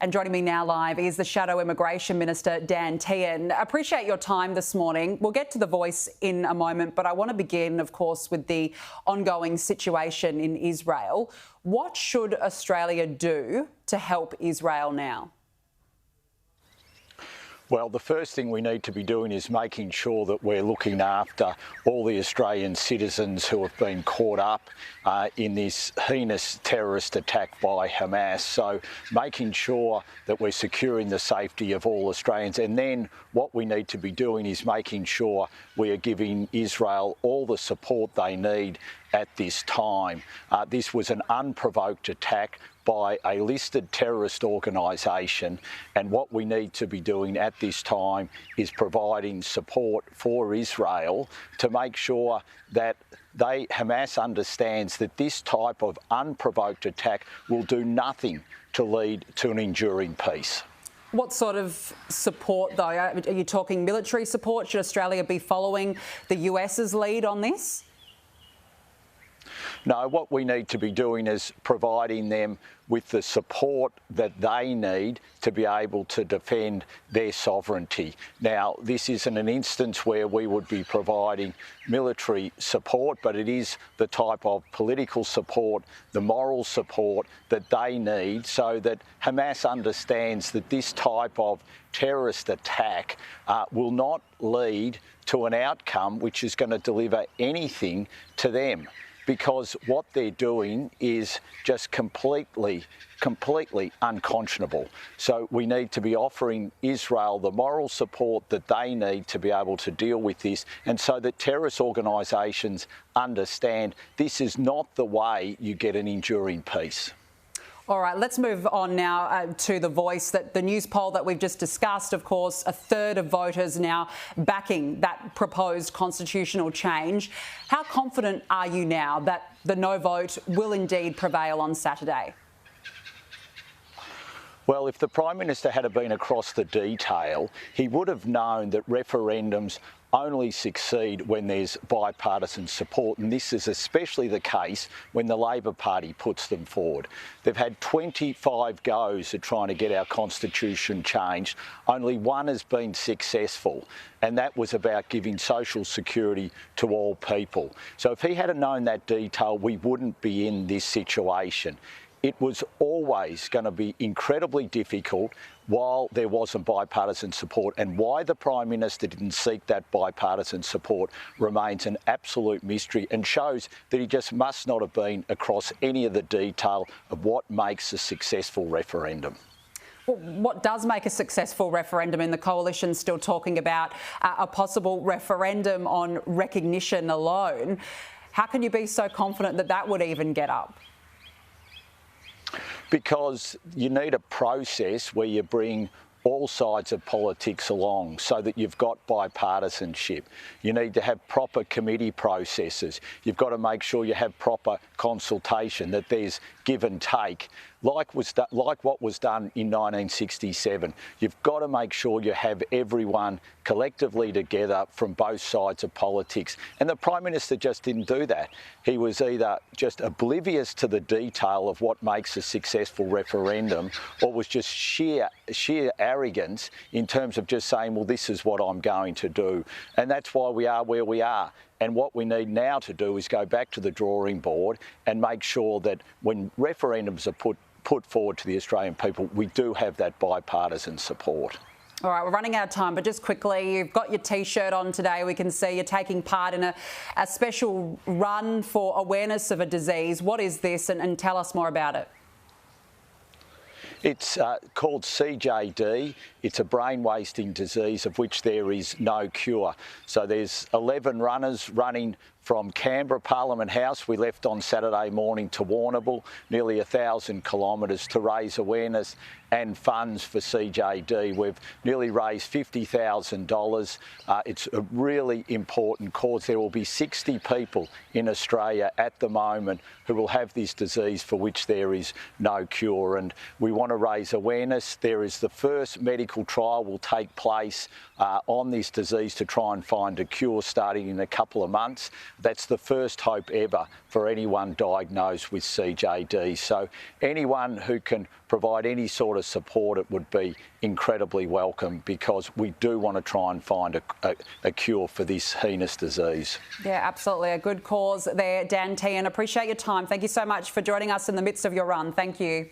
And joining me now live is the Shadow Immigration Minister Dan Tehan. Appreciate your time this morning. We'll get to the Voice in a moment, but I want to begin, of course, with the ongoing situation in Israel. What should Australia do to help Israel now? Well, the first thing we need to be doing is making sure that we're looking after all the Australian citizens who have been caught up in this heinous terrorist attack by Hamas. So making sure that we're securing the safety of all Australians. And then what we need to be doing is making sure we are giving Israel all the support they need at this time. This was an unprovoked attack by a listed terrorist organisation, and what we need to be doing at this time is providing support for Israel to make sure that Hamas understands that this type of unprovoked attack will do nothing to lead to an enduring peace. What sort of support, though? Are you talking military support? Should Australia be following the US's lead on this? No, what we need to be doing is providing them with the support that they need to be able to defend their sovereignty. Now, this isn't an instance where we would be providing military support, but it is the type of political support, the moral support that they need so that Hamas understands that this type of terrorist attack will not lead to an outcome which is going to deliver anything to them. Because what they're doing is just completely unconscionable. So we need to be offering Israel the moral support that they need to be able to deal with this, and so that terrorist organisations understand this is not the way you get an enduring peace. All right, let's move on now to the Voice. That the news poll that we've just discussed, of course, a third of voters now backing that proposed constitutional change. How confident are you now that the no vote will indeed prevail on Saturday? Well, if the Prime Minister had been across the detail, he would have known that referendums only succeed when there's bipartisan support, and this is especially the case when the Labor Party puts them forward. They've had 25 goes at trying to get our constitution changed. Only one has been successful, and that was about giving social security to all people. So if he had known that detail, we wouldn't be in this situation. It was always going to be incredibly difficult while there wasn't bipartisan support, and why the Prime Minister didn't seek that bipartisan support remains an absolute mystery and shows that he just must not have been across any of the detail of what makes a successful referendum. Well, what does make a successful referendum? In the coalition still talking about a possible referendum on recognition alone. How can you be so confident that that would even get up? Because you need a process where you bring all sides of politics along so that you've got bipartisanship. You need to have proper committee processes. You've got to make sure you have proper consultation, that there's give and take, like what was done in 1967. You've got to make sure you have everyone collectively together from both sides of politics. And the Prime Minister just didn't do that. He was either just oblivious to the detail of what makes a successful referendum, or was just sheer arrogance in terms of just saying, well, this is what I'm going to do. And that's why we are where we are. And what we need now to do is go back to the drawing board and make sure that when referendums are put forward to the Australian people, we do have that bipartisan support. All right, we're running out of time, but just quickly, you've got your T-shirt on today. We can see you're taking part in a special run for awareness of a disease. What is this, and tell us more about it? It's called CJD. It's a brain wasting disease of which there is no cure. So there's 11 runners running from Canberra, Parliament House. We left on Saturday morning to Warrnambool, nearly 1,000 kilometres to raise awareness and funds for CJD. We've nearly raised $50,000. It's a really important cause. There will be 60 people in Australia at the moment who will have this disease for which there is no cure, and we want to raise awareness. There is the first medical trial will take place on this disease to try and find a cure starting in a couple of months. That's the first hope ever for anyone diagnosed with CJD. So anyone who can provide any sort of support it would be incredibly welcome, because we do want to try and find a cure for this heinous disease. Yeah, absolutely. A good cause there, Dan Tehan. Appreciate your time. Thank you so much for joining us in the midst of your run. Thank you.